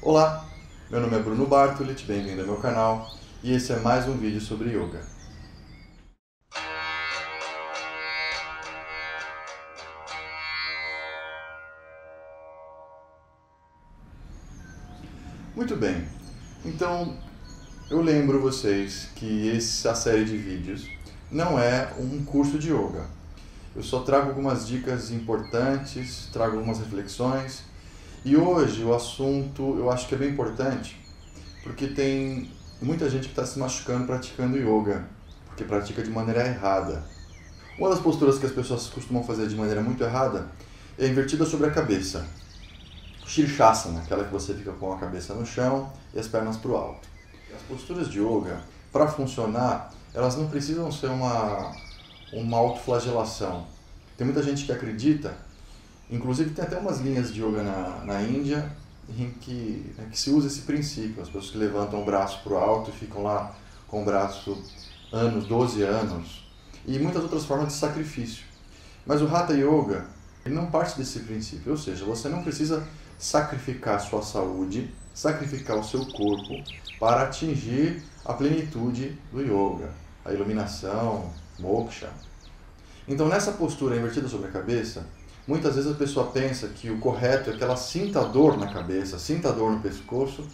Olá, meu nome é Bruno Bartolit, bem-vindo ao meu canal e esse é mais um vídeo sobre yoga. Muito bem, então eu lembro vocês que essa série de vídeos não é um curso de yoga. Eu só trago algumas dicas importantes, trago algumas reflexões. E hoje o assunto eu acho que é bem importante, porque tem muita gente que está se machucando praticando yoga, porque pratica de maneira errada. Uma das posturas que as pessoas costumam fazer de maneira muito errada é invertida sobre a cabeça. Shirshasana, aquela que você fica com a cabeça no chão e as pernas para o alto. As posturas de yoga, para funcionar, elas não precisam ser uma autoflagelação. Tem muita gente que acredita, inclusive tem até umas linhas de yoga na Índia em que se usa esse princípio. As pessoas que levantam o braço para o alto e ficam lá com o braço 12 anos, e muitas outras formas de sacrifício. Mas o Hatha Yoga, ele não parte desse princípio, ou seja, você não precisa sacrificar a sua saúde, sacrificar o seu corpo para atingir a plenitude do yoga, a iluminação, moksha. Então, nessa postura invertida sobre a cabeça, muitas vezes a pessoa pensa que o correto é que ela sinta dor na cabeça, sinta dor no pescoço,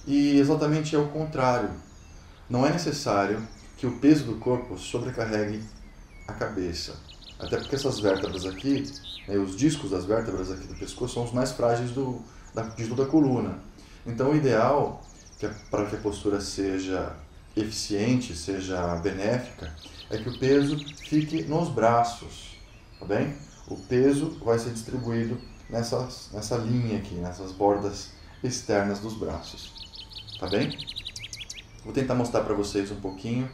e exatamente é o contrário. Não é necessário que o peso do corpo sobrecarregue a cabeça. Até porque essas vértebras aqui, os discos das vértebras aqui do pescoço são os mais frágeis de toda a coluna. Então o ideal, para que a postura seja eficiente, seja benéfica, é que o peso fique nos braços, tá bem? O peso vai ser distribuído nessa linha aqui, nessas bordas externas dos braços, tá bem? Vou tentar mostrar para vocês um pouquinho,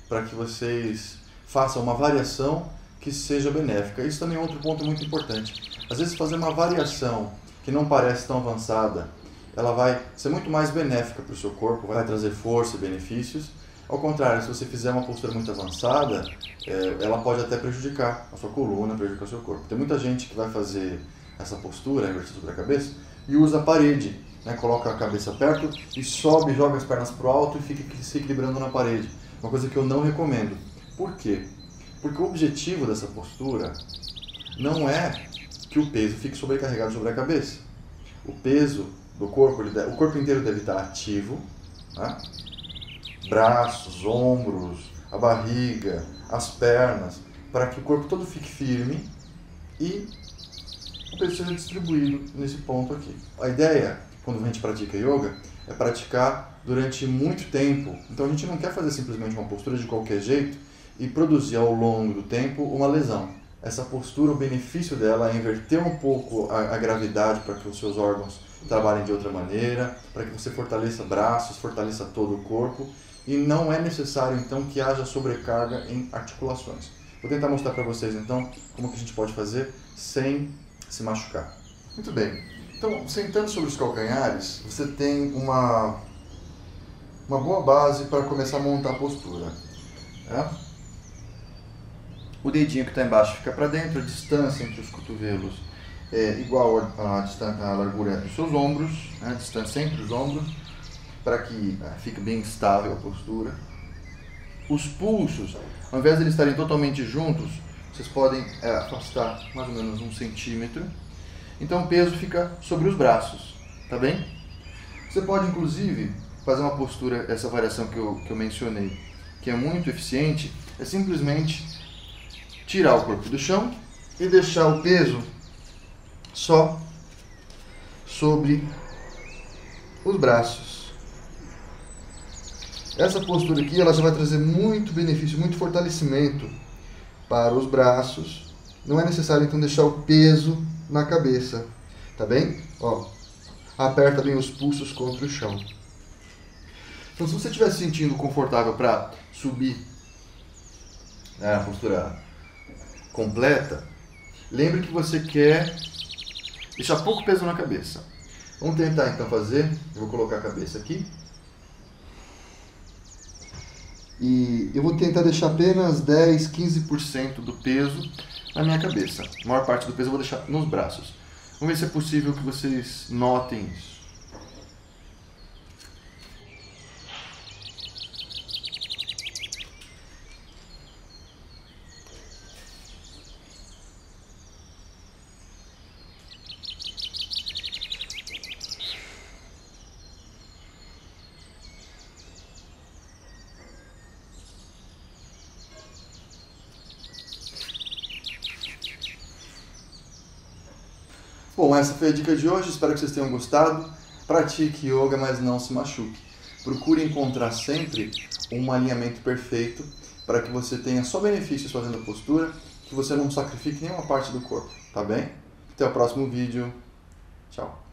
para que vocês façam uma variação que seja benéfica. Isso também é outro ponto muito importante. Às vezes fazer uma variação que não parece tão avançada, ela vai ser muito mais benéfica para o seu corpo, vai trazer força e benefícios. Ao contrário, se você fizer uma postura muito avançada, ela pode até prejudicar a sua coluna, prejudicar o seu corpo. Tem muita gente que vai fazer essa postura, invertida sobre a cabeça, e usa a parede, coloca a cabeça perto e sobe, joga as pernas para o alto e fica se equilibrando na parede. Uma coisa que eu não recomendo. Por quê? Porque o objetivo dessa postura não é que o peso fique sobrecarregado sobre a cabeça. O peso do corpo, o corpo inteiro deve estar ativo, tá? Braços, ombros, a barriga, as pernas, para que o corpo todo fique firme e o peso seja distribuído nesse ponto aqui. A ideia, quando a gente pratica yoga, é praticar durante muito tempo. Então a gente não quer fazer simplesmente uma postura de qualquer jeito e produzir ao longo do tempo uma lesão. Essa postura, o benefício dela é inverter um pouco a gravidade para que os seus órgãos trabalhem de outra maneira, para que você fortaleça braços, fortaleça todo o corpo, e não é necessário então que haja sobrecarga em articulações. Vou tentar mostrar para vocês então como que a gente pode fazer sem se machucar. Muito bem, então sentando sobre os calcanhares, você tem uma boa base para começar a montar a postura. O dedinho que está embaixo fica para dentro, a distância entre os cotovelos é igual à largura dos seus ombros, a distância entre os ombros, para que fique bem estável a postura. Os pulsos, ao invés de eles estarem totalmente juntos, vocês podem afastar mais ou menos 1 centímetro. Então o peso fica sobre os braços, tá bem? Você pode inclusive fazer uma postura, essa variação que eu mencionei, que é muito eficiente, é simplesmente tirar o corpo do chão e deixar o peso só sobre os braços. Essa postura aqui ela já vai trazer muito benefício, muito fortalecimento para os braços. Não é necessário então deixar o peso na cabeça, tá bem? Ó, aperta bem os pulsos contra o chão. Então, se você estiver se sentindo confortável para subir a postura completa, lembre que você quer deixar pouco peso na cabeça. Vamos tentar então fazer. Eu vou colocar a cabeça aqui. E eu vou tentar deixar apenas 10, 15% do peso na minha cabeça. A maior parte do peso eu vou deixar nos braços. Vamos ver se é possível que vocês notem isso. Bom, essa foi a dica de hoje, espero que vocês tenham gostado. Pratique yoga, mas não se machuque. Procure encontrar sempre um alinhamento perfeito para que você tenha só benefícios fazendo a postura, que você não sacrifique nenhuma parte do corpo, tá bem? Até o próximo vídeo. Tchau.